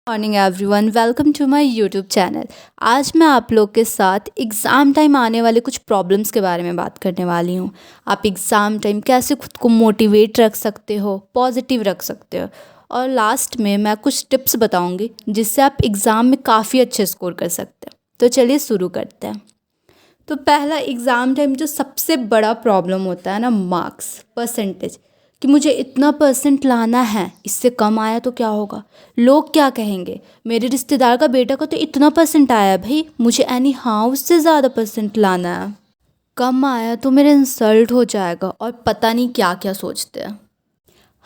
Morning everyone, welcome to my YouTube channel. आज मैं आप लोग के साथ एग्ज़ाम टाइम आने वाले कुछ प्रॉब्लम्स के बारे में बात करने वाली हूँ। आप एग्ज़ाम टाइम कैसे खुद को मोटिवेट रख सकते हो, पॉजिटिव रख सकते हो, और लास्ट में मैं कुछ टिप्स बताऊँगी जिससे आप एग्ज़ाम में काफ़ी अच्छे स्कोर कर सकते हो। तो चलिए शुरू करते हैं। तो पहला एग्ज़ाम टाइम जो सबसे बड़ा प्रॉब्लम होता है ना, मार्क्स, परसेंटेज, कि मुझे इतना परसेंट लाना है, इससे कम आया तो क्या होगा, लोग क्या कहेंगे, मेरे रिश्तेदार का बेटा को तो इतना परसेंट आया है भाई, मुझे एनी हाउ उससे ज़्यादा परसेंट लाना है, कम आया तो मेरा इंसल्ट हो जाएगा, और पता नहीं क्या क्या सोचते हैं।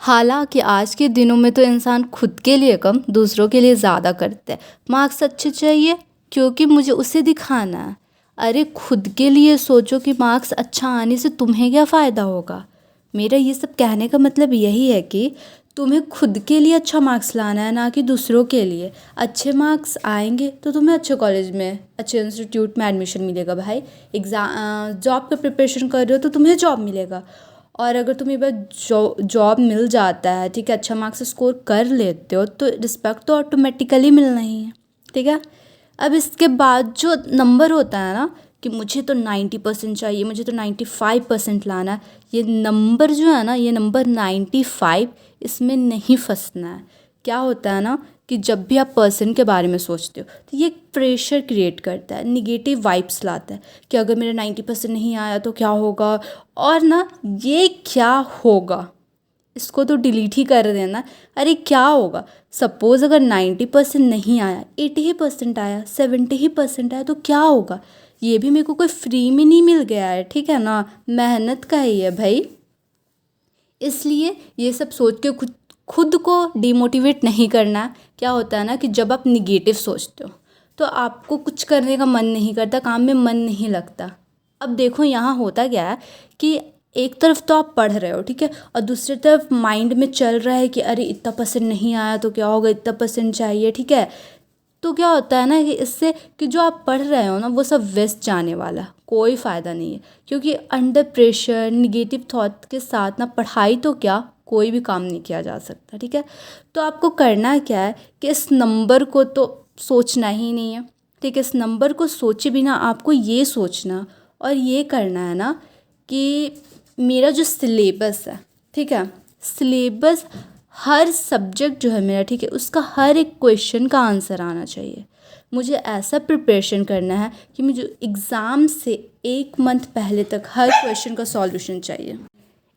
हालांकि आज के दिनों में तो इंसान खुद के लिए कम दूसरों के लिए ज़्यादा करते हैं। मार्क्स अच्छे चाहिए क्योंकि मुझे उसे दिखाना है। अरे खुद के लिए सोचो कि मार्क्स अच्छा आने से तुम्हें क्या फ़ायदा होगा। मेरा ये सब कहने का मतलब यही है कि तुम्हें खुद के लिए अच्छा मार्क्स लाना है, ना कि दूसरों के लिए। अच्छे मार्क्स आएंगे तो तुम्हें अच्छे कॉलेज में, अच्छे इंस्टीट्यूट में एडमिशन मिलेगा भाई। जॉब का प्रिपरेशन कर रहे हो तो तुम्हें जॉब मिलेगा। और अगर तुम्हें बस जॉब मिल जाता है, ठीक है, अच्छा मार्क्स स्कोर कर लेते हो, तो रिस्पेक्ट तो ऑटोमेटिकली मिलना ही है, ठीक है। अब इसके बाद जो नंबर होता है ना, कि मुझे तो 90% चाहिए, मुझे तो 95% लाना है, ये नंबर जो है ना, ये नंबर 95, इसमें नहीं फंसना है। क्या होता है ना कि जब भी आप पर्सन के बारे में सोचते हो तो ये एक प्रेशर क्रिएट करता है, निगेटिव वाइब्स लाता है कि अगर मेरा 90% नहीं आया तो क्या होगा, और ना ये क्या होगा इसको तो डिलीट ही कर देना। अरे क्या होगा, सपोज़ अगर 90% नहीं आया, 80% आया, 70% आया तो क्या होगा, ये भी मेरे को कोई फ्री में नहीं मिल गया है, ठीक है ना, मेहनत का ही है भाई। इसलिए ये सब सोच के खुद खुद को डिमोटिवेट नहीं करना। क्या होता है ना कि जब आप निगेटिव सोचते हो तो आपको कुछ करने का मन नहीं करता, काम में मन नहीं लगता। अब देखो यहाँ होता क्या है कि एक तरफ तो आप पढ़ रहे हो, ठीक है, और दूसरी तरफ माइंड में चल रहा है कि अरे इतना परसेंट नहीं आया तो क्या होगा, इतना परसेंट चाहिए, ठीक है। तो क्या होता है ना कि इससे कि जो आप पढ़ रहे हो ना वो सब वेस्ट जाने वाला, कोई फ़ायदा नहीं है। क्योंकि अंडर प्रेशर निगेटिव थॉट के साथ ना पढ़ाई तो क्या, कोई भी काम नहीं किया जा सकता, ठीक है। तो आपको करना क्या है कि इस नंबर को तो सोचना ही नहीं है, ठीक है। इस नंबर को सोचे बिना आपको ये सोचना और ये करना है ना कि मेरा जो सिलेबस है, ठीक है, सिलेबस हर सब्जेक्ट जो है मेरा, ठीक है, उसका हर एक क्वेश्चन का आंसर आना चाहिए। मुझे ऐसा प्रिपरेशन करना है कि मुझे एग्ज़ाम से 1 मंथ पहले तक हर क्वेश्चन का सॉल्यूशन चाहिए।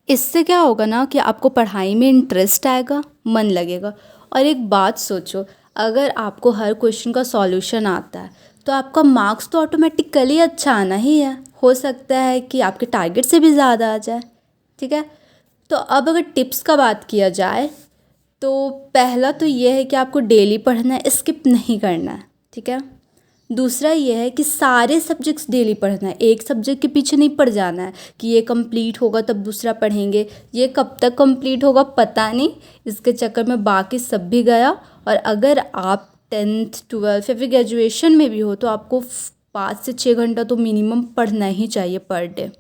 इससे क्या होगा ना कि आपको पढ़ाई में इंटरेस्ट आएगा, मन लगेगा। और एक बात सोचो, अगर आपको हर क्वेश्चन का सॉल्यूशन आता है तो आपका मार्क्स तो ऑटोमेटिकली अच्छा आना ही है। हो सकता है कि आपके टारगेट से भी ज़्यादा आ जाए, ठीक है। तो अब अगर टिप्स का बात किया जाए तो पहला तो ये है कि आपको डेली पढ़ना है, स्किप नहीं करना है, ठीक है। दूसरा ये है कि सारे सब्जेक्ट्स डेली पढ़ना है, एक सब्जेक्ट के पीछे नहीं पड़ जाना है कि ये कंप्लीट होगा तब दूसरा पढ़ेंगे, ये कब तक कंप्लीट होगा पता नहीं, इसके चक्कर में बाकी सब भी गया। और अगर आप 10th 12th या फिर ग्रेजुएशन में भी हो तो आपको 5 से 6 घंटा तो मिनिमम पढ़ना ही चाहिए पर डे।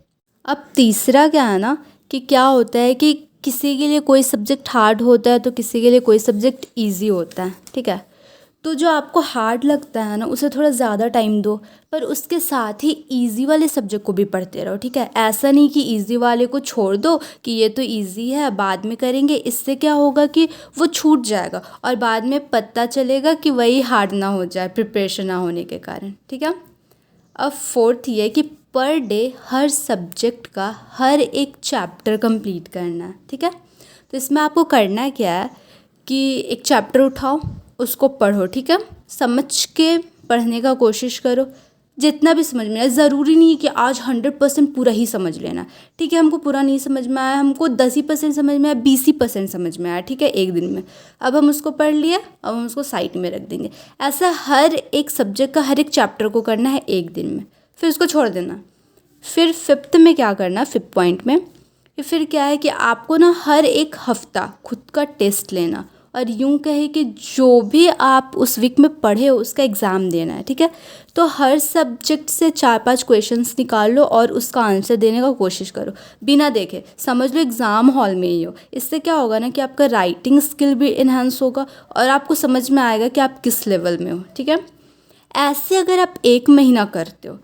अब तीसरा क्या है ना कि क्या होता है कि किसी के लिए कोई सब्जेक्ट हार्ड होता है तो किसी के लिए कोई सब्जेक्ट इजी होता है, ठीक है। तो जो आपको हार्ड लगता है ना उसे थोड़ा ज़्यादा टाइम दो, पर उसके साथ ही इजी वाले सब्जेक्ट को भी पढ़ते रहो, ठीक है। ऐसा नहीं कि इजी वाले को छोड़ दो कि ये तो इजी है बाद में करेंगे, इससे क्या होगा कि वो छूट जाएगा और बाद में पता चलेगा कि वही हार्ड ना हो जाए प्रिपरेशन ना होने के कारण, ठीक है। अब फोर्थ ये है कि पर डे हर सब्जेक्ट का हर एक चैप्टर कंप्लीट करना है, ठीक है। तो इसमें आपको करना क्या है कि एक चैप्टर उठाओ, उसको पढ़ो, ठीक है, समझ के पढ़ने का कोशिश करो, जितना भी समझ में आए। ज़रूरी नहीं है कि आज 100% पूरा ही समझ लेना, ठीक है। हमको पूरा नहीं समझ में आया, हमको 10% समझ में आया, 20% समझ में आया, ठीक है, एक दिन में। अब हम उसको पढ़ लिया, अब हम उसको साइड में रख देंगे। ऐसा हर एक सब्जेक्ट का हर एक चैप्टर को करना है एक दिन में, फिर उसको छोड़ देना। फिर फिफ्थ में क्या करना, फिफ्थ पॉइंट में कि फिर क्या है कि आपको ना हर एक हफ्ता खुद का टेस्ट लेना और यूँ कहे कि जो भी आप उस वीक में पढ़े हो उसका एग्ज़ाम देना है, ठीक है। तो हर सब्जेक्ट से 4-5 क्वेश्चंस निकाल लो और उसका आंसर देने का कोशिश करो बिना देखे। समझ लो एग्ज़ाम हॉल में ही हो। इससे क्या होगा ना कि आपका राइटिंग स्किल भी इन्हांस होगा और आपको समझ में आएगा कि आप किस लेवल में हो, ठीक है। ऐसे अगर आप 1 महीना करते हो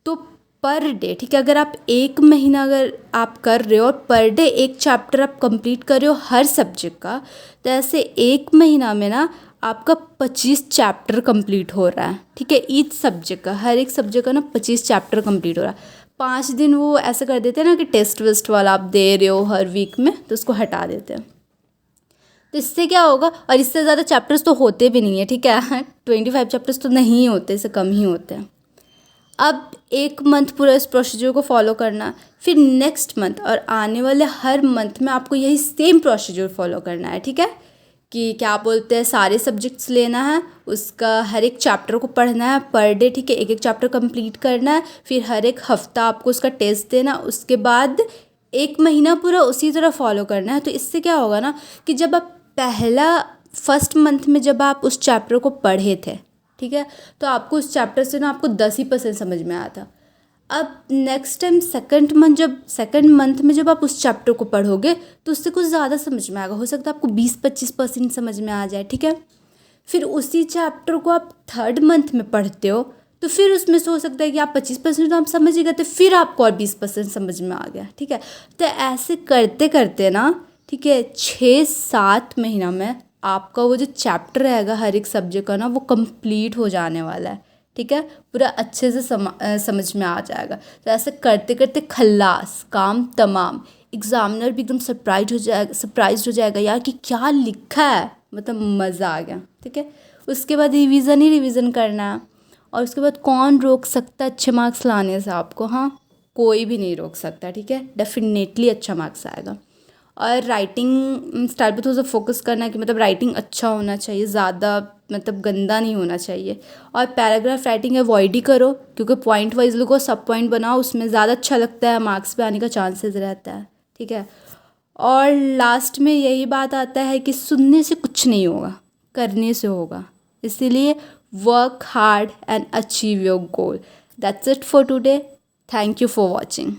तो पर डे, ठीक है, अगर आप 1 महीना अगर आप कर रहे हो और पर डे 1 चैप्टर आप कंप्लीट कर रहे हो हर सब्जेक्ट का, तो ऐसे 1 महीना में ना आपका 25 चैप्टर कंप्लीट हो रहा है, ठीक है। ईच सब्जेक्ट का, हर एक सब्जेक्ट का ना 25 चैप्टर कंप्लीट हो रहा है। 5 दिन वो ऐसे कर देते हैं ना कि टेस्ट वेस्ट वाला आप दे रहे हो हर वीक में, तो उसको हटा देते हैं। तो इससे क्या होगा, और इससे ज़्यादा चैप्टर्स तो होते भी नहीं है, ठीक है। 25 चैप्टर्स तो नहीं होते, इससे कम ही होते हैं। अब 1 मंथ पूरा इस प्रोसीजर को फॉलो करना, फिर नेक्स्ट मंथ और आने वाले हर मंथ में आपको यही सेम प्रोसीजर फॉलो करना है, ठीक है। कि क्या बोलते हैं, सारे सब्जेक्ट्स लेना है, उसका हर एक चैप्टर को पढ़ना है पर डे, ठीक है। 1-1 चैप्टर कंप्लीट करना है, फिर हर एक हफ्ता आपको उसका टेस्ट देना, उसके बाद 1 महीना पूरा उसी तरह फॉलो करना है। तो इससे क्या होगा ना कि जब आप फर्स्ट मंथ में जब आप उस चैप्टर को पढ़े थे, ठीक है, तो आपको उस चैप्टर से ना आपको 10 ही % समझ में आया था। अब नेक्स्ट टाइम सेकंड मंथ में जब आप उस चैप्टर को पढ़ोगे तो उससे कुछ ज़्यादा समझ में आएगा, हो सकता है आपको 20-25% समझ में आ जाए, ठीक है। फिर उसी चैप्टर को आप थर्ड मंथ में पढ़ते हो तो फिर उसमें से हो सकता है कि आप 25% तो आप समझ ही गए थे, फिर आपको और 20% समझ में आ गया, ठीक है। तो ऐसे करते करते ना, ठीक है, 6-7 महीना में आपका वो जो चैप्टर रहेगा हर एक सब्जेक्ट का ना वो कंप्लीट हो जाने वाला है, ठीक है। पूरा अच्छे से समझ में आ जाएगा। तो ऐसे करते करते खल्लास काम तमाम। एग्जामिनर भी एकदम सरप्राइज हो जाएगा यार कि क्या लिखा है, मतलब मज़ा आ गया, ठीक है। उसके बाद रिवीजन ही रिवीजन करना है और उसके बाद कौन रोक सकता है अच्छे मार्क्स लाने से आपको, हाँ, कोई भी नहीं रोक सकता, ठीक है। डेफिनेटली अच्छा मार्क्स आएगा। और राइटिंग स्टाइल पे थोड़ा सा फोकस करना है कि मतलब राइटिंग अच्छा होना चाहिए, ज़्यादा मतलब गंदा नहीं होना चाहिए। और पैराग्राफ राइटिंग अवॉइड ही करो क्योंकि पॉइंट वाइज लिखो, सब पॉइंट बनाओ, उसमें ज़्यादा अच्छा लगता है, मार्क्स पे आने का चांसेस रहता है, ठीक है। और लास्ट में यही बात आता है कि सुनने से कुछ नहीं होगा, करने से होगा। इसीलिए work hard and achieve your goal. That's it for today. Thank you for watching.